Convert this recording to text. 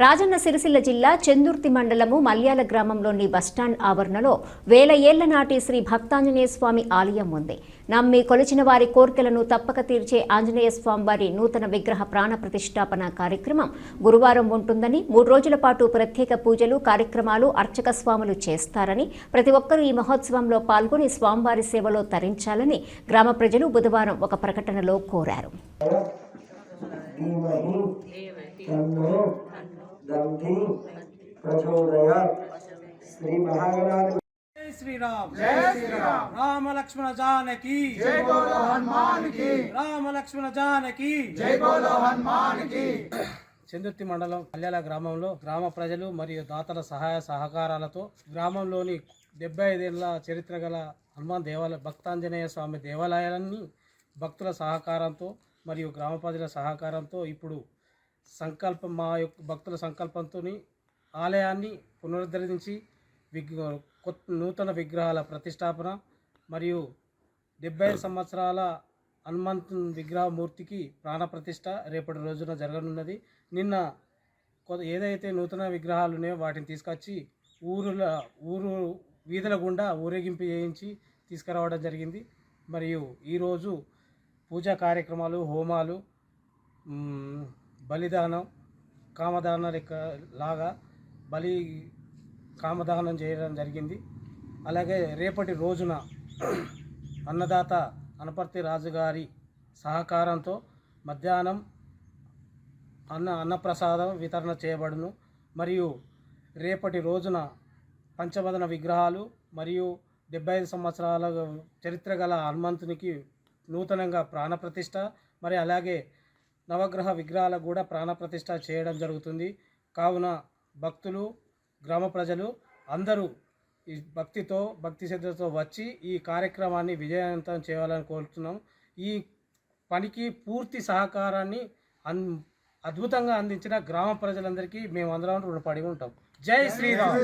రాజన్న సిరిసిల్ల జిల్లా చెందుర్తి మండలము మల్యాల గ్రామంలోని బస్టాండ్ ఆవరణలో వేల ఏళ్ల నాటి శ్రీ భక్తాంజనేయ స్వామి ఆలయం ఉంది. నమ్మి కొలిచిన వారి కోర్కెలను తప్పక తీర్చే ఆంజనేయ స్వామి వారి నూతన విగ్రహ ప్రాణ ప్రతిష్టాపన కార్యక్రమం గురువారం ఉంటుందని, 3 రోజుల పాటు ప్రత్యేక పూజలు కార్యక్రమాలు అర్చక స్వాములు చేస్తారని, ప్రతి ఒక్కరూ ఈ మహోత్సవంలో పాల్గొని స్వామివారి సేవలో తరించాలని గ్రామ ప్రజలు బుధవారం ఒక ప్రకటనలో కోరారు. श्री महागणाधिपति जय श्री राम, जय श्री राम। राम लक्ष्मण जानकी जय बोलो हनुमान की, राम लक्ष्मण जानकी जय बोलो हनुमान की। చెందుర్తి మండలం మల్యాల గ్రామంలో గ్రామ ప్రజలు మరియు దాతల సహాయ సహకారాలతో గ్రామంలోని 75 ఏళ్ల చరిత్ర గల హనుమాన్ దేవాలయ భక్తాంజనేయ స్వామి దేవాలయాన్ని భక్తుల సహకారంతో మరియు గ్రామ ప్రజల సహకారంతో ఇప్పుడు మా యొక్క భక్తుల సంకల్పంతో ఆలయాన్ని పునరుద్ధరించి నూతన విగ్రహాల ప్రతిష్టాపన మరియు 75 సంవత్సరాల హనుమంత్ విగ్రహమూర్తికి ప్రాణప్రతిష్ఠ రేపటి రోజున జరగనున్నది. నిన్న ఏదైతే నూతన విగ్రహాలు ఉన్నాయో వాటిని తీసుకొచ్చి ఊరు వీధుల గుండా ఊరేగింపు చేయించి తీసుకురావడం జరిగింది. మరియు ఈరోజు పూజా కార్యక్రమాలు, హోమాలు, బలిదానం, కామదాన లాగా కామదానం చేయడం జరిగింది. అలాగే రేపటి రోజున అన్నదాత అనపర్తి రాజుగారి సహకారంతో మధ్యాహ్నం అన్నప్రసాదం వితరణ చేయబడును. మరియు రేపటి రోజున పంచమదన విగ్రహాలు మరియు 75 సంవత్సరాల చరిత్ర గల హనుమంతునికి నూతనంగా ప్రాణప్రతిష్ఠ, మరి అలాగే నవగ్రహ విగ్రహాలకు కూడా ప్రాణప్రతిష్ఠ చేయడం జరుగుతుంది. కావున భక్తులు, గ్రామ ప్రజలు అందరూ ఈ భక్తి శ్రద్ధతో వచ్చి ఈ కార్యక్రమాన్ని విజయవంతం చేయాలని కోరుతున్నాం. ఈ పనికి పూర్తి సహకారాన్ని అద్భుతంగా అందించిన గ్రామ ప్రజలందరికీ మేమందరం రుణపడి ఉంటాం. జై శ్రీరామ్.